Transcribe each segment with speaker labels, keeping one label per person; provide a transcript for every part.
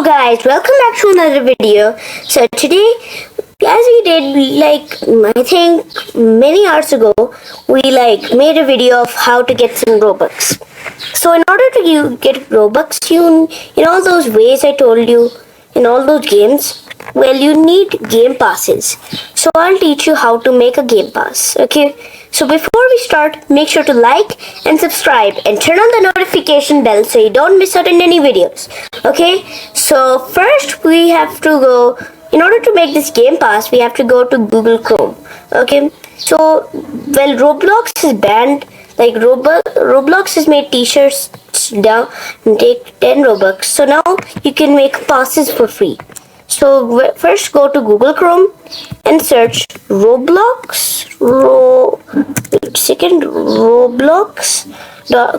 Speaker 1: Hello guys, welcome back to another video. So today, as we did I think many hours ago, we made a video of how to get some Robux. So in order to get Robux, in all those ways I told you, in all those games, well, you need game passes. So I'll teach you how to make a game pass. Okay. So before we start, make sure to like and subscribe and turn on the notification bell so you don't miss out on any videos. Okay, so first we have to go, in order to make this game pass, we have to go to Google Chrome. Okay, so well, Roblox is banned. Roblox has made t-shirts down and take 10 Robux. So now you can make passes for free. So first go to Google Chrome and search Roblox.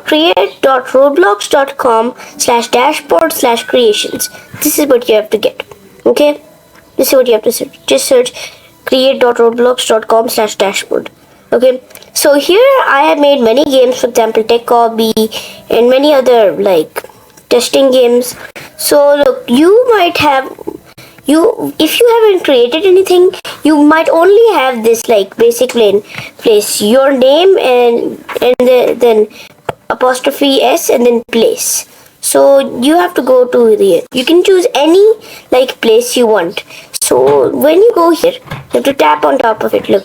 Speaker 1: Create.roblox.com/dashboard/creations. This is what you have to get. Okay, this is what you have to search. Just search create.roblox.com/dashboard. Okay, so here I have made many games, for example Tech Hobby and many other testing games. So look, if you haven't created anything, you might only have this basic plain place, your name and then apostrophe s and then place. So you have to go to here. You can choose any place you want. So when you go here, you have to tap on top of it. Look,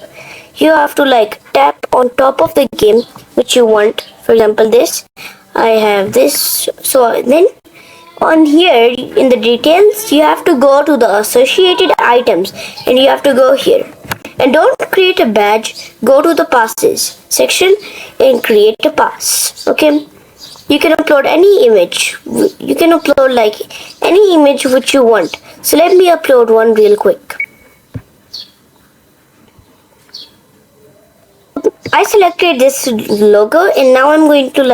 Speaker 1: you have to tap on top of the game which you want. For example, this I have this. So then on here in the details, you have to go to the associated items and you have to go here. And don't create a badge, go to the passes section and create a pass. Okay, you can upload any image. You can upload any image which you want. So let me upload one real quick. I selected this logo and now I'm going to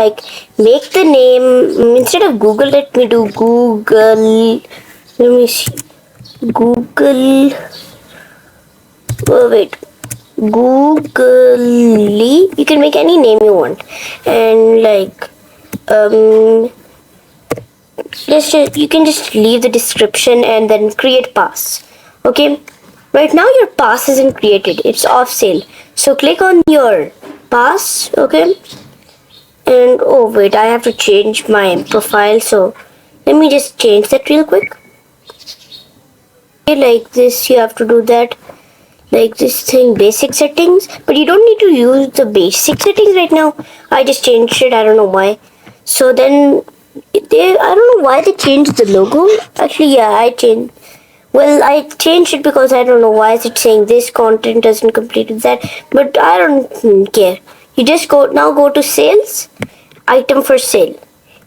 Speaker 1: make the name. Instead of Google, let me do Google. Let me see. Google. Oh wait. Googly. You can make any name you want. And you can just leave the description and then create pass. Okay. Right now your pass isn't created. It's off sale. So click on your pass, okay? And oh wait, I have to change my profile. So let me just change that real quick. Okay, like this, you have to do that. Like this thing, basic settings. But you don't need to use the basic settings right now. I just changed it. I don't know why. So then, I don't know why they changed the logo. Actually, yeah, I changed it because I don't know why is it saying this content doesn't complete with that, but I don't care. You just go to sales, item for sale,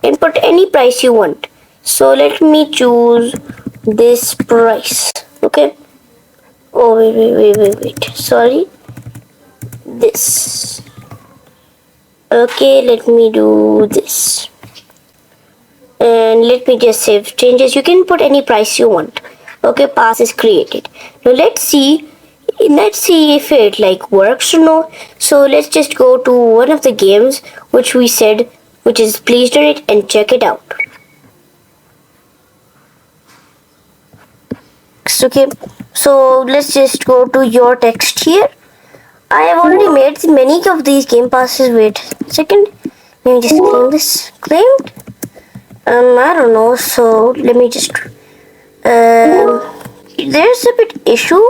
Speaker 1: and put any price you want. So let me choose this price. Okay. Oh wait. Sorry. This. Okay, let me do this. And let me just save changes. You can put any price you want. Okay, pass is created. Now let's see if it works or no. So let's just go to one of the games which we said, which is Please Donate, and check it out. Okay, so let's just go to your text here. I have already made many of these game passes. Wait a second, let me just claim this. Claimed? I don't know. So let me just. There's a bit issue.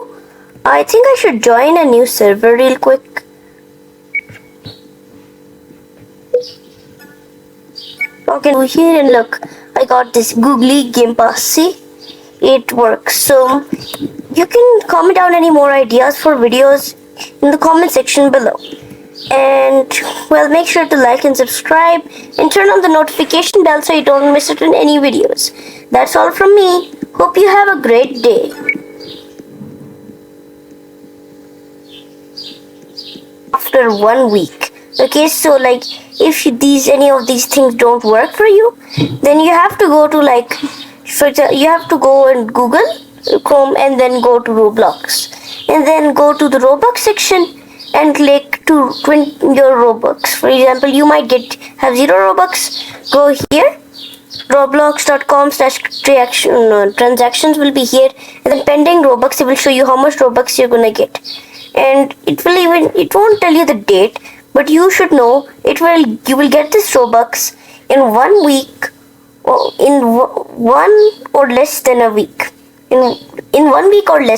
Speaker 1: I think I should join a new server real quick. Okay, go here and look. I got this googly game pass. See, it works. So you can comment down any more ideas for videos in the comment section below. And well, make sure to like and subscribe and turn on the notification bell so you don't miss out on any videos. That's all from me. Hope you have a great day. After 1 week. Okay, so if any of these things don't work for you, then you have to go to you have to go and Google Chrome and then go to Roblox. And then go to the Robux section and click to twin your Robux. For example, you might have 0 Robux. Go here Roblox.com/transactions will be here, and then pending Robux it will show you how much Robux you're gonna get, and it won't tell you the date, but you should know you will get this Robux in 1 week, or in one or less than a week. In 1 week or less